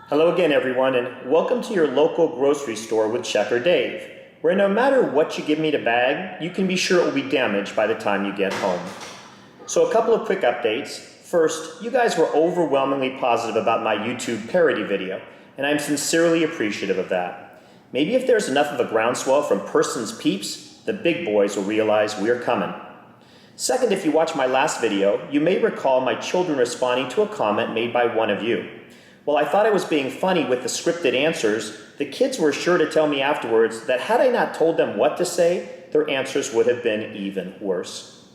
Hello again, everyone, and welcome to your local grocery store with Checker Dave, where no matter what you give me to bag, you can be sure it will be damaged by the time you get home. So a couple of quick updates. First, you guys were overwhelmingly positive about my YouTube parody video, and I'm sincerely appreciative of that. Maybe if there's enough of a groundswell from Persin's peeps, the big boys will realize we're coming. Second, if you watched my last video, you may recall my children responding to a comment made by one of you. While I thought I was being funny with the scripted answers, the kids were sure to tell me afterwards that had I not told them what to say, their answers would have been even worse.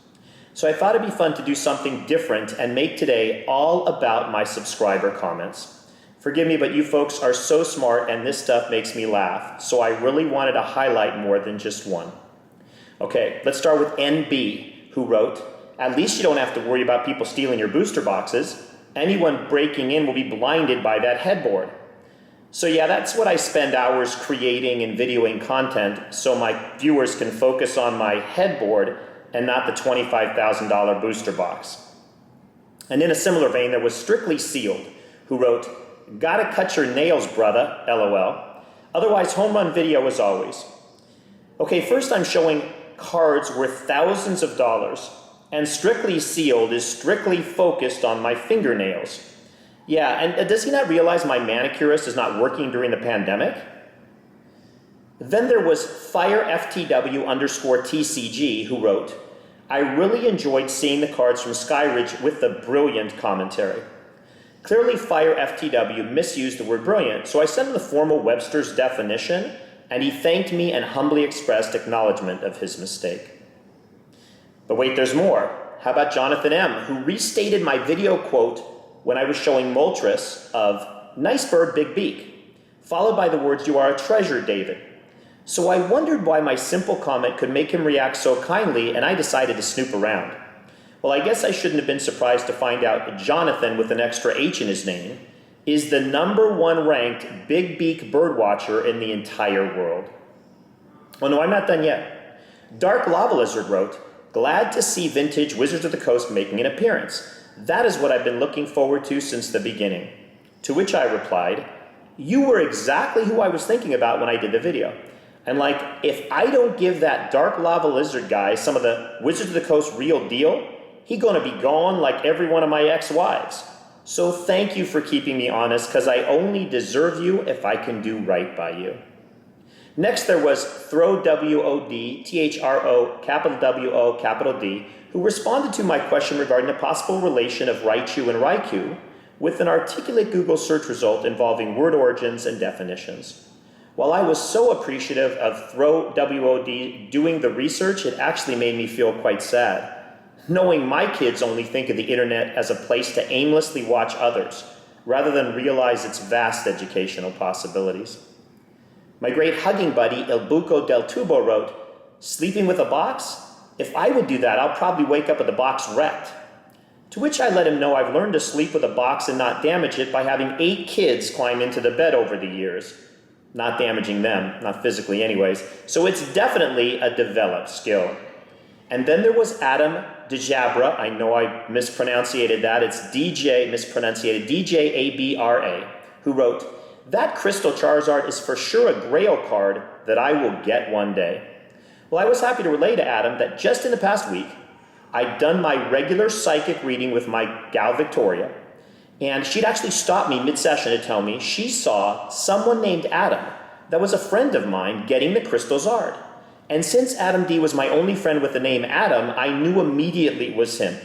So I thought it'd be fun to do something different and make today all about my subscriber comments. Forgive me, but you folks are so smart and this stuff makes me laugh, so I really wanted to highlight more than just one. Okay, let's start with NB, who wrote, "At least you don't have to worry about people stealing your booster boxes. Anyone breaking in will be blinded by that headboard." So yeah, that's what I spend hours creating and videoing content so my viewers can focus on my headboard and not the $25,000 booster box. And in a similar vein, there was Strictly Sealed, who wrote, "Gotta cut your nails, brother, LOL. Otherwise, home run video as always." Okay, first I'm showing cards worth thousands of dollars, and Strictly Sealed is strictly focused on my fingernails. Yeah, and does he not realize my manicurist is not working during the pandemic? Then there was FireFTW_TCG, who wrote, "I really enjoyed seeing the cards from Skyridge with the brilliant commentary." Clearly FireFTW misused the word brilliant, so I sent him the formal Webster's definition, and he thanked me and humbly expressed acknowledgement of his mistake. But wait, there's more. How about Jonathan M., who restated my video quote when I was showing Moltres of "Nice bird, big beak," followed by the words, "You are a treasure, David." So I wondered why my simple comment could make him react so kindly, and I decided to snoop around. Well, I guess I shouldn't have been surprised to find out Jonathan, with an extra H in his name, is the #1 ranked big beak birdwatcher in the entire world. Well, no, I'm not done yet. Dark Lava Lizard wrote, "Glad to see vintage Wizards of the Coast making an appearance. That is what I've been looking forward to since the beginning." To which I replied, "You were exactly who I was thinking about when I did the video. And like, if I don't give that Dark Lava Lizard guy some of the Wizards of the Coast real deal, he gonna be gone like every one of my ex-wives. So thank you for keeping me honest, because I only deserve you if I can do right by you." Next there was THRO, capital W-O, capital D, who responded to my question regarding the possible relation of Raichu and Raikou with an articulate Google search result involving word origins and definitions. While I was so appreciative of THRO doing the research, it actually made me feel quite sad, knowing my kids only think of the internet as a place to aimlessly watch others, rather than realize its vast educational possibilities. My great hugging buddy, El Buco del Tubo, wrote, "Sleeping with a box? If I would do that, I'll probably wake up with the box wrecked." To which I let him know I've learned to sleep with a box and not damage it by having 8 kids climb into the bed over the years. Not damaging them, not physically anyways, so it's definitely a developed skill. And then there was Adam DeJabra, I know I mispronunciated that, it's DJ-ABRA, who wrote, "That Crystal Charizard is for sure a Grail card that I will get one day." Well, I was happy to relay to Adam that just in the past week, I'd done my regular psychic reading with my gal Victoria, and she'd actually stopped me mid-session to tell me she saw someone named Adam that was a friend of mine getting the Crystal Zard. And since Adam D was my only friend with the name Adam, I knew immediately it was him.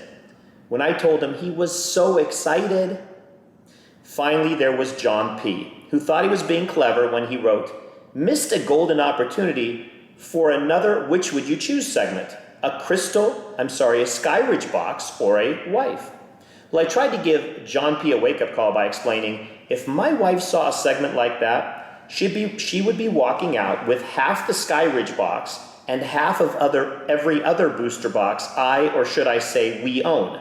When I told him, he was so excited. Finally, there was John P., who thought he was being clever when he wrote, "Missed a golden opportunity for another which would you choose segment, a Skyridge box or a wife." Well, I tried to give John P. a wake-up call by explaining, if my wife saw a segment like that, she would be walking out with half the Skyridge box and half of every other booster box or should I say, we own.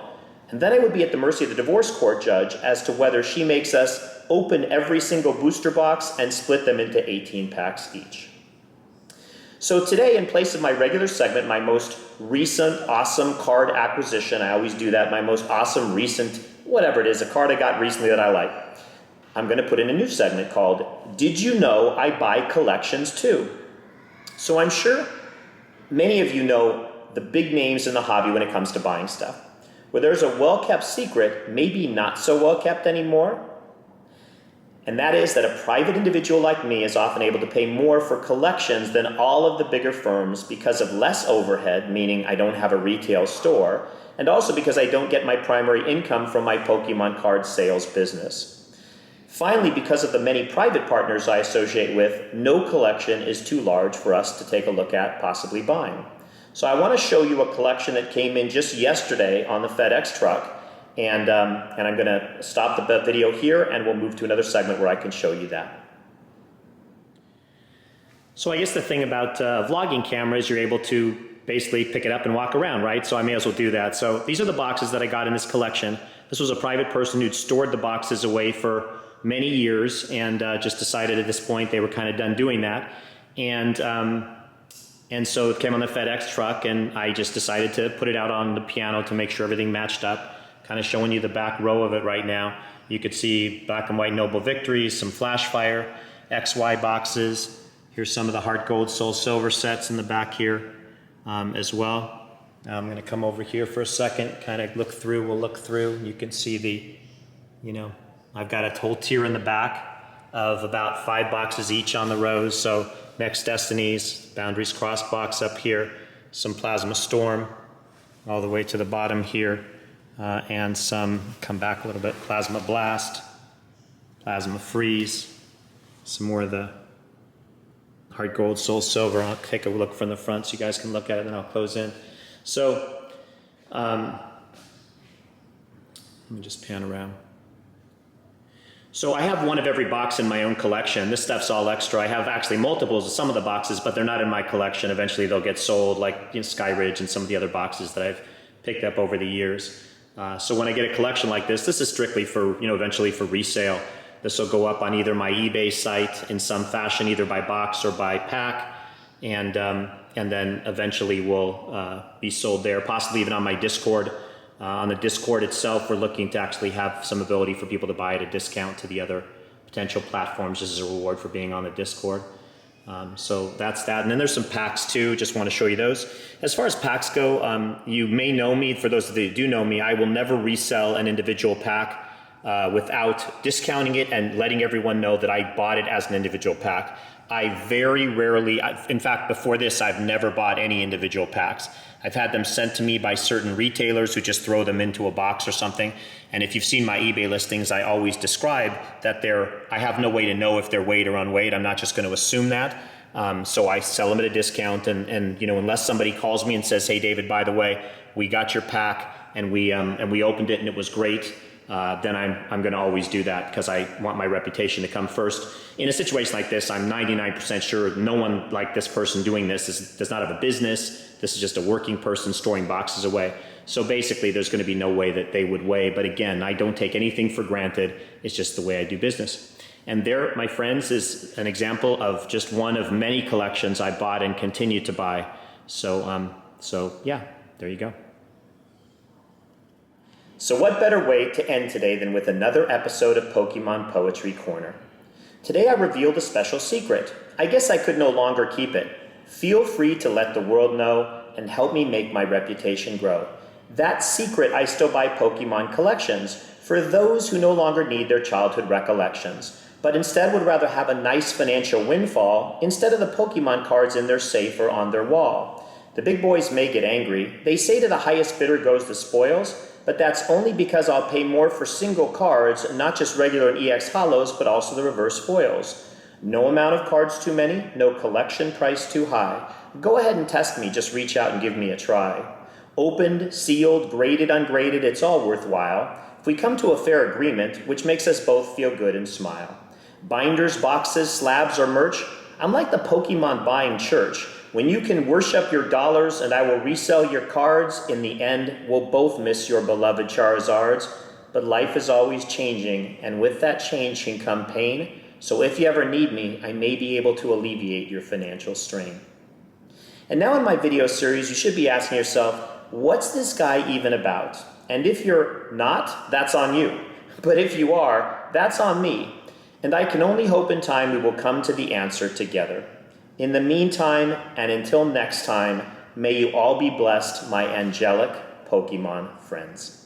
And then I would be at the mercy of the divorce court judge as to whether she makes us open every single booster box and split them into 18 packs each. So today, in place of my regular segment, my most recent awesome card acquisition, I always do that, my most awesome recent, whatever it is, a card I got recently that I like. I'm going to put in a new segment called Did You Know I Buy Collections Too? So I'm sure many of you know the big names in the hobby when it comes to buying stuff. Where there's a well-kept secret, maybe not so well-kept anymore, and that is that a private individual like me is often able to pay more for collections than all of the bigger firms because of less overhead, meaning I don't have a retail store, and also because I don't get my primary income from my Pokemon card sales business. Finally, because of the many private partners I associate with, no collection is too large for us to take a look at possibly buying. So I want to show you a collection that came in just yesterday on the FedEx truck. And I'm going to stop the video here and we'll move to another segment where I can show you that. So I guess the thing about vlogging cameras, you're able to basically pick it up and walk around, right? So I may as well do that. So these are the boxes that I got in this collection. This was a private person who'd stored the boxes away for many years and just decided at this point they were kind of done doing that. And so it came on the FedEx truck and I just decided to put it out on the piano to make sure everything matched up. Kind of showing you the back row of it right now. You could see black and white Noble Victories, some Flash Fire, XY boxes. Here's some of the Heart Gold Soul Silver sets in the back here as well. I'm going to come over here for a second, kind of look through. We'll look through. You can see the, I've got a whole tier in the back of about 5 boxes each on the rows. So Next Destinies, Boundaries Cross box up here, some Plasma Storm all the way to the bottom here. And some, come back a little bit, Plasma Blast, Plasma Freeze, some more of the Heart Gold, Soul Silver. I'll take a look from the front so you guys can look at it, and then I'll close in. So, let me just pan around. So I have one of every box in my own collection. This stuff's all extra. I have actually multiples of some of the boxes, but they're not in my collection. Eventually they'll get sold, like Sky Ridge and some of the other boxes that I've picked up over the years. So when I get a collection like this is strictly for, eventually for resale. This will go up on either my eBay site in some fashion, either by box or by pack, and then eventually will be sold there, possibly even on my Discord. On the Discord itself, we're looking to actually have some ability for people to buy at a discount to the other potential platforms just as a reward for being on the Discord. So that's that. And then there's some packs too. Just want to show you those. As far as packs go, you may know me. For those that do know me, I will never resell an individual pack without discounting it and letting everyone know that I bought it as an individual pack. I very rarely, in fact, before this, I've never bought any individual packs. I've had them sent to me by certain retailers who just throw them into a box or something. And if you've seen my eBay listings, I always describe that I have no way to know if they're weighed or unweighed. I'm not just going to assume that. So I sell them at a discount. And unless somebody calls me and says, hey, David, by the way, we got your pack and we opened it and it was great. Then I'm going to always do that because I want my reputation to come first. In a situation like this, I'm 99% sure no one like this person doing this does not have a business. This is just a working person storing boxes away. So basically, there's going to be no way that they would weigh. But again, I don't take anything for granted. It's just the way I do business. And there, my friends, is an example of just one of many collections I bought and continue to buy. So yeah, there you go. So what better way to end today than with another episode of Pokemon Poetry Corner? Today I revealed a special secret. I guess I could no longer keep it. Feel free to let the world know and help me make my reputation grow. That secret, I still buy Pokemon collections for those who no longer need their childhood recollections, but instead would rather have a nice financial windfall instead of the Pokemon cards in their safe or on their wall. The big boys may get angry. They say to the highest bidder goes the spoils, but that's only because I'll pay more for single cards, not just regular and EX Hollows, but also the reverse foils. No amount of cards too many, no collection price too high. Go ahead and test me, just reach out and give me a try. Opened, sealed, graded, ungraded, it's all worthwhile. If we come to a fair agreement, which makes us both feel good and smile. Binders, boxes, slabs, or merch, I'm like the Pokemon buying church. When you can worship your dollars and I will resell your cards, in the end, we'll both miss your beloved Charizards. But life is always changing, and with that change can come pain. So if you ever need me, I may be able to alleviate your financial strain. And now in my video series, you should be asking yourself, what's this guy even about? And if you're not, that's on you. But if you are, that's on me. And I can only hope in time we will come to the answer together. In the meantime, and until next time, may you all be blessed, my angelic Pokemon friends.